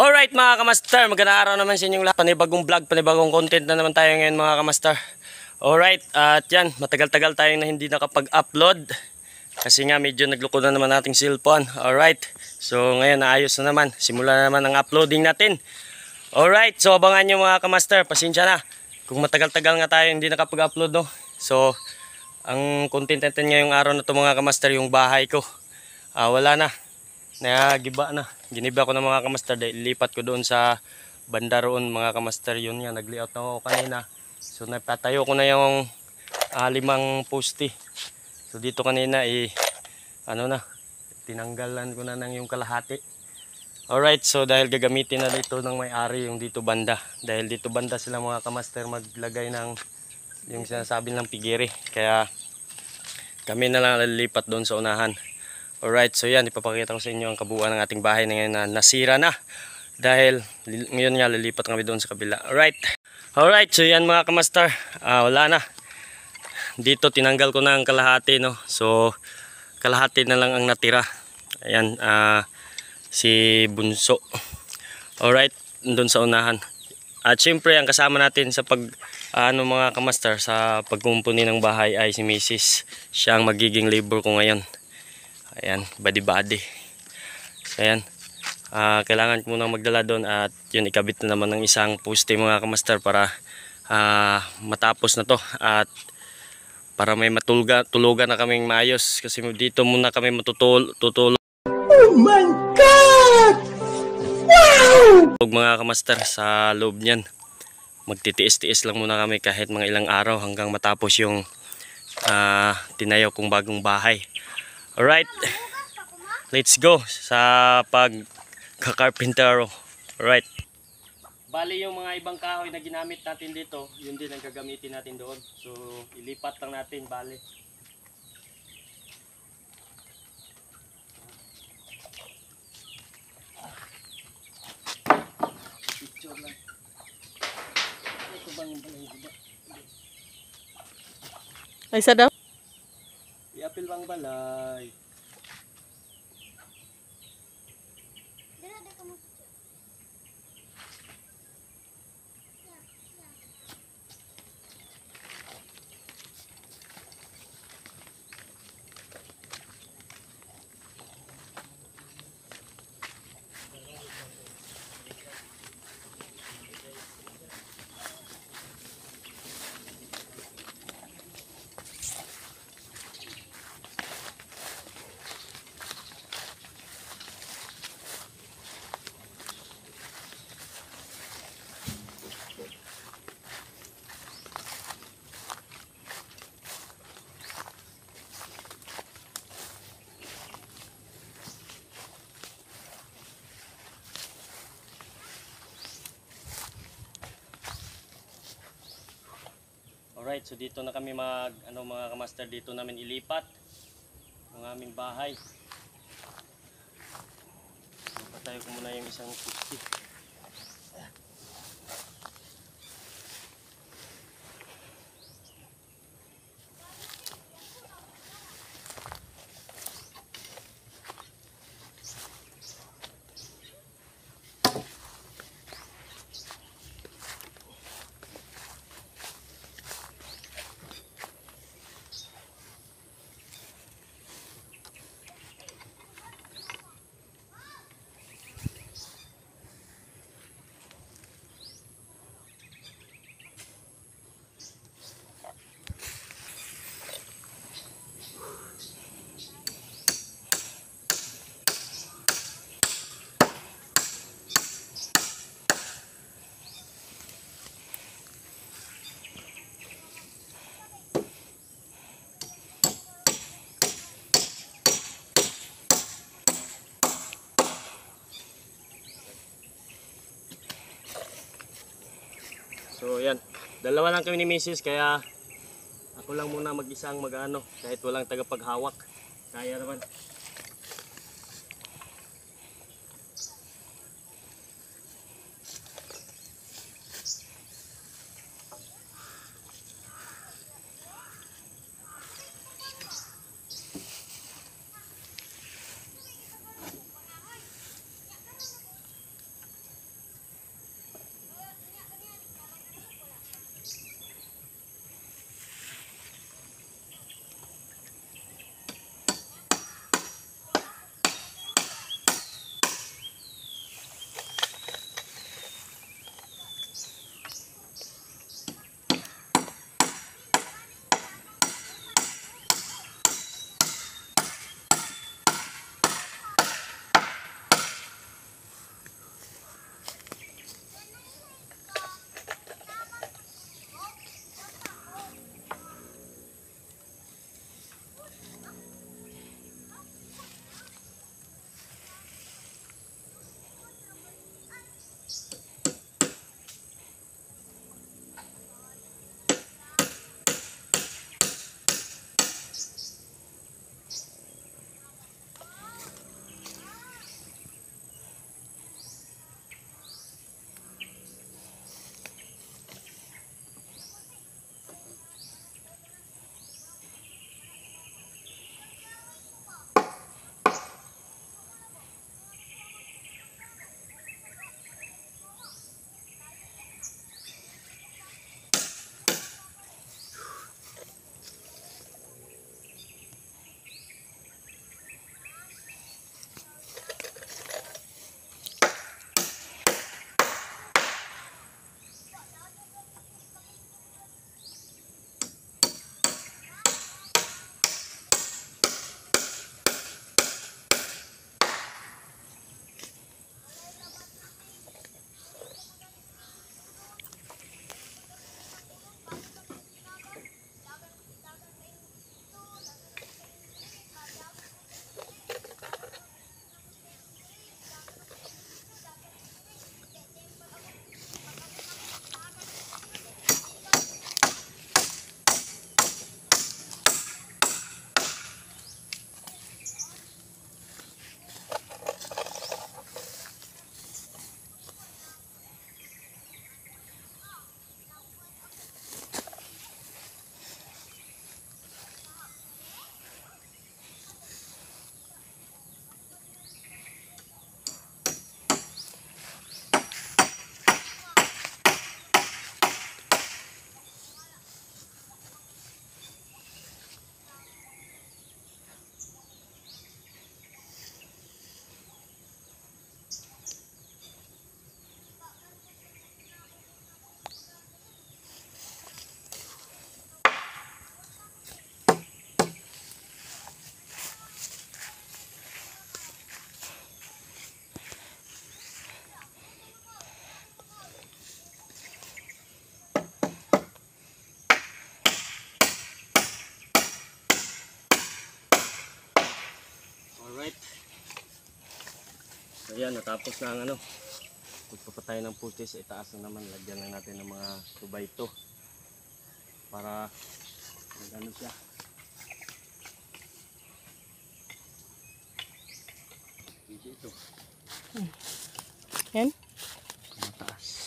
Alright mga kamaster, magandang araw naman sa inyong lahat. Panibagong vlog, panibagong content na naman tayo ngayon mga kamaster. Alright, at yan, matagal-tagal tayong na hindi nakapag-upload. Kasi nga medyo nagloko na naman nating cellphone. Alright, so ngayon naayos na naman. Simula na naman ang uploading natin. Alright, so abangan nyo mga kamaster, pasensya na. Kung matagal-tagal nga tayo hindi nakapag-upload, no. So, ang content natin ngayong araw na to mga kamaster, yung bahay ko. Wala na. Nagiba na. Giniba ko ng mga kamaster dahil lipat ko doon sa banda roon mga kamaster. Yun nga, nag-layout na ako kanina. So napatayo ko na yung 5 poste. So dito kanina tinanggalan ko na ng yung kalahati. Alright, so dahil gagamitin na dito ng may-ari yung dito banda. Dahil dito banda sila mga kamaster maglagay ng yung sinasabi ng pigiri. Kaya kami na lang lilipat doon sa unahan. Alright, so yan, ipapakita ko sa inyo ang kabuuan ng ating bahay na ngayon na nasira na. Dahil ngayon nga lilipat kami doon sa kabila. Alright, so yan mga kamaster, wala na. Dito tinanggal ko na ang kalahati, no. So kalahati na lang ang natira. Ayan, si Bunso. Alright, doon sa unahan. At syempre ang kasama natin sa mga kamaster sa pagkumpuni ng bahay ay si Mrs. Siya ang magiging labor ko ngayon. Ayan, body. So ayan, kailangan ko munang magdala doon at yun, ikabit na naman ng isang poste mga kamaster para matapos na to at para may tulugan na kaming maayos kasi dito muna kami tutulog. Oh my God! Wow! Mga kamaster, sa loob niyan magtitiis-tiis lang muna kami kahit mga ilang araw hanggang matapos yung tinayo kong bagong bahay. Alright, let's go sa pagkakarpintero. Alright. Bali yung mga ibang kahoy na ginamit natin dito, yun din ang gagamitin natin doon. So, ilipat lang natin, bali. Picture lang. Ito bang yung balay? Ay, isa daw? Iapil bang balay? Alright, so dito na kami mga kamaster, dito namin ilipat ang aming bahay. Patayo ko muna yung isang poste. So yan, dalawa lang kami ni Mrs. kaya ako lang muna mag-isang kahit walang tagapaghawak. Kaya naman. natapos na ang pagpapatay ng poste sa itaas na naman, lagyan lang natin ng mga 2x2 para siya. Ito. Yan. Mataas.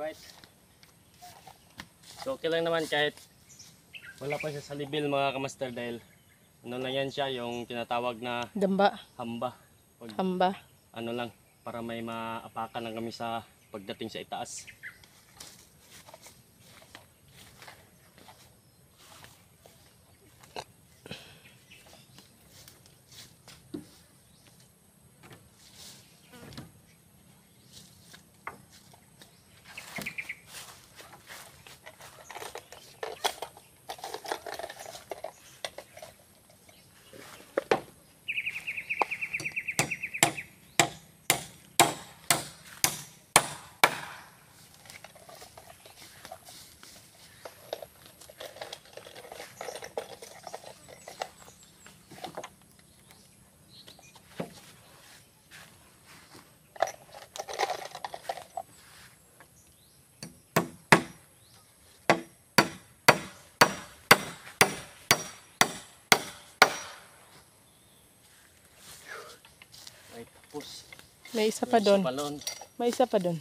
Alright. So okay lang naman kahit wala pa siya sa libil mga kamaster, dahil lang yan siya, yung tinatawag na Damba. hamba. Pag, Hamba. lang, para may maapakan lang kami sa pagdating sa itaas. Ay, tapos. May isa pa doon. Palon. May isa pa doon.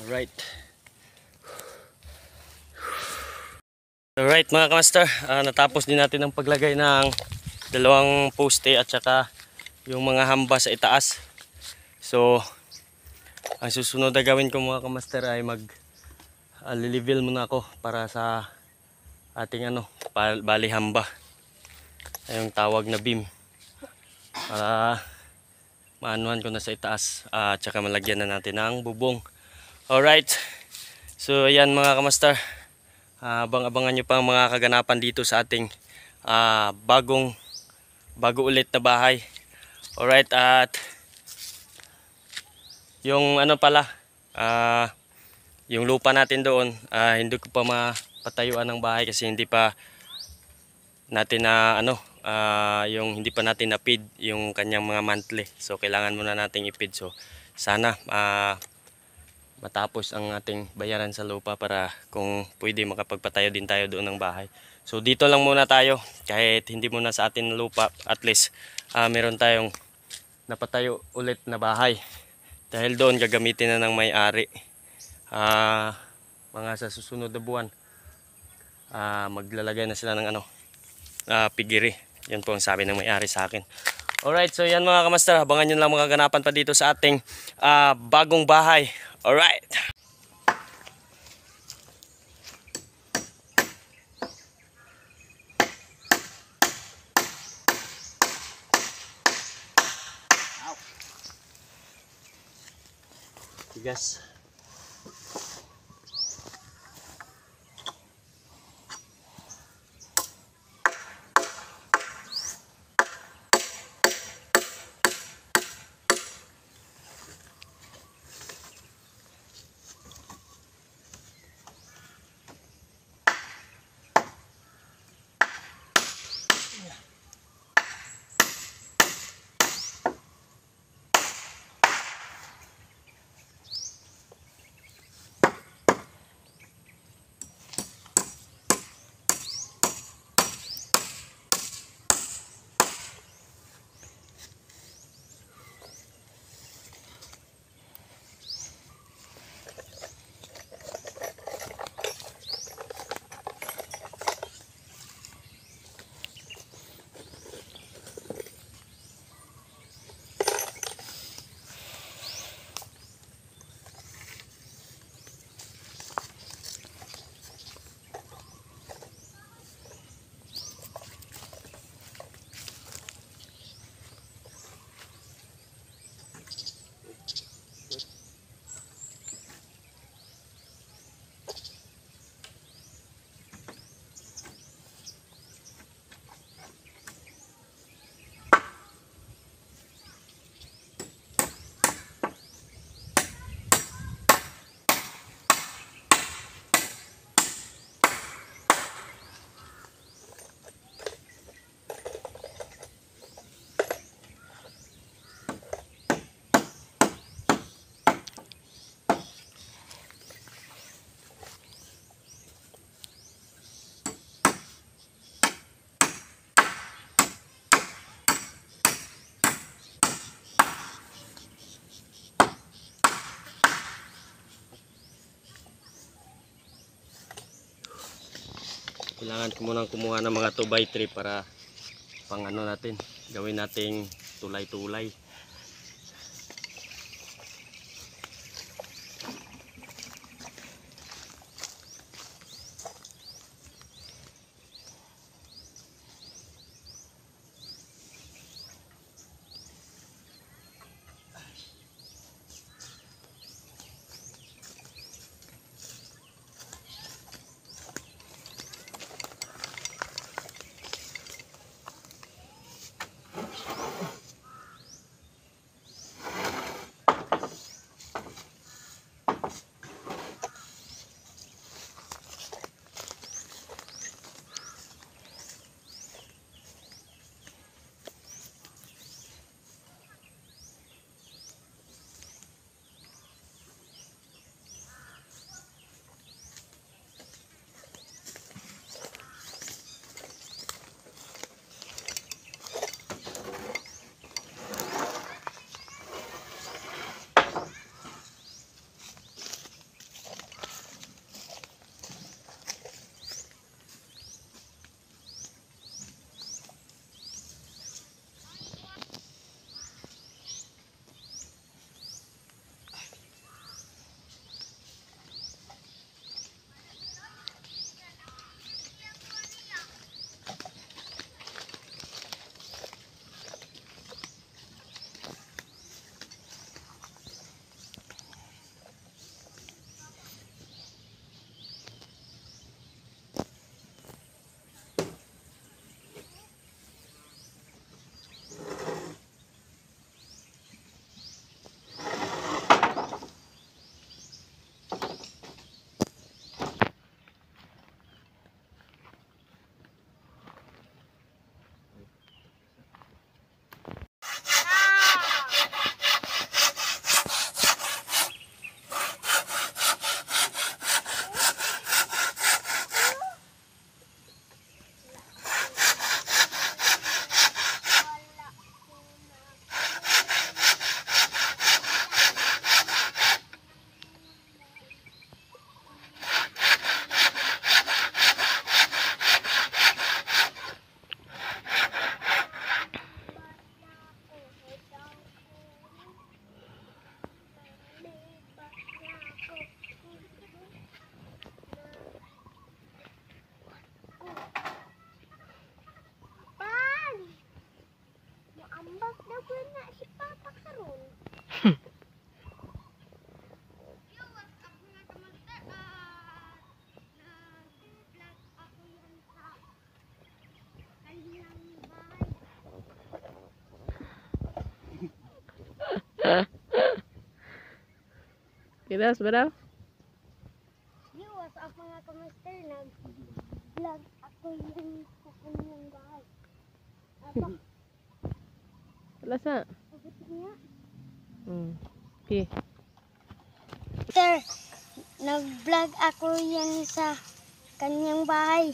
Alright. Alright mga kamaster, natapos din natin ang paglagay ng dalawang poste at saka yung mga hamba sa itaas. So ang susunod na gawin ko mga kamaster ay level muna ako para sa ating bali hamba. Ay yung tawag na beam. Para maanuhan ko na sa itaas at saka malagyan na natin ng bubong. Alright. So ayan mga kamaster. Abang-abangan nyo pa ang mga kaganapan dito sa ating bago ulit na bahay. Alright, at yung yung lupa natin doon, hindi ko pa mapatayuan ng bahay kasi hindi pa natin yung hindi pa natin na-feed yung kanyang mga monthly. So kailangan muna nating i-feed. So sana matapos ang ating bayaran sa lupa para kung pwede makapagpatayo din tayo doon ng bahay. So dito lang muna tayo kahit hindi muna sa atin lupa, at least meron tayong napatayo ulit na bahay. Dahil doon gagamitin na ng may-ari. Mga sa susunod na buwan maglalagay na sila ng pigiri. Yun po ang sabi ng may-ari sa akin. Alright, so yan mga kamaster, abangan nyo lang mga ganapan pa dito sa ating bagong bahay. Alright. Tigas. Kailangan ko munang kumuha ng mga 2x3 para pang natin, gawin nating tulay-tulay. Kidas ba daw? Viewers of mga kamaster, nag-vlog ako yung sa kanyang bahay. Apa, Wala sa. pabuti niya. Okay. Sir, nag-vlog ako yan sa kanyang bahay.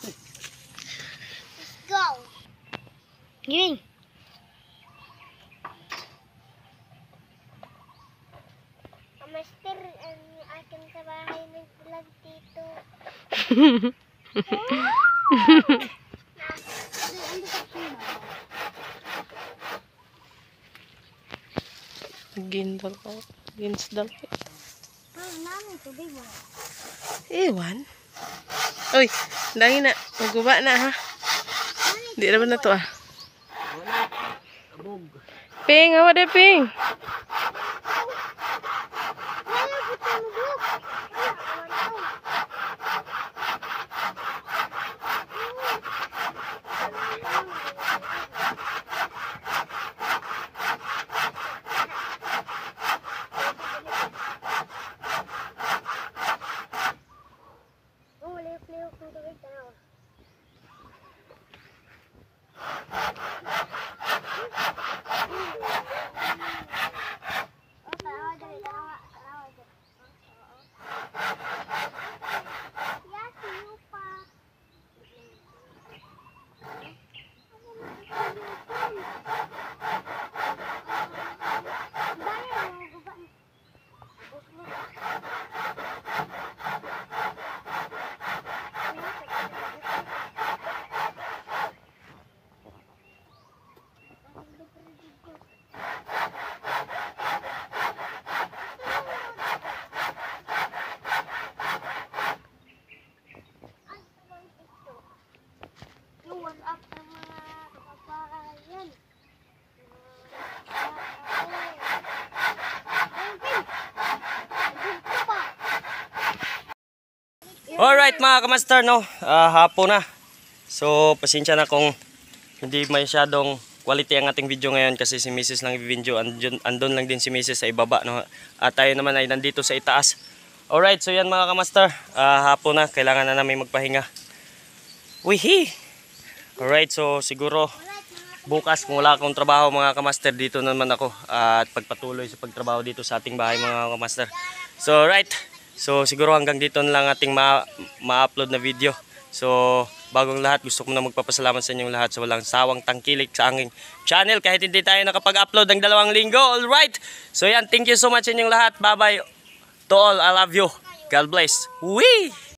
Let's go! Giving! Kamaster, ang akin sa bahay nag-vlog dito. Gindal ko. Ginsdal ko. Namin tubig mo. Ewan. Uy, dahil na. Maguba na ha. Di naman na to ah. Ping, awa de Ping. Wala, buta mo buk. Wala, awan to. Oh, liuk-liuk ng tubig, tanaw. Oh, tanawa dali, tanawa dali. Yes, you pa. Bayan mo, guba. Abot mo. Yung what's up ng mga kababayan. Alright mga kamaster, no? Hapon na. So, pasensya na kung hindi masyadong quality ang ating video ngayon kasi si Mrs. lang i-video. Andun lang din si Mrs. sa ibaba, no? At tayo naman ay nandito sa itaas. Alright, so yan mga kamaster. Hapon na, kailangan na namin magpahinga. Wihi! Alright, so siguro bukas kung wala akong trabaho mga kamaster, dito naman ako at pagpatuloy sa pagtrabaho dito sa ating bahay mga kamaster. So right, so siguro hanggang dito na lang ating ma-upload na video. So bagong lahat, gusto ko na magpapasalamat sa inyong lahat sa walang sawang tangkilik sa aking channel kahit hindi tayo nakapag-upload ng 2 linggo. Alright, so yan, thank you so much sa inyong lahat. Bye bye to all, I love you, God bless. Wee!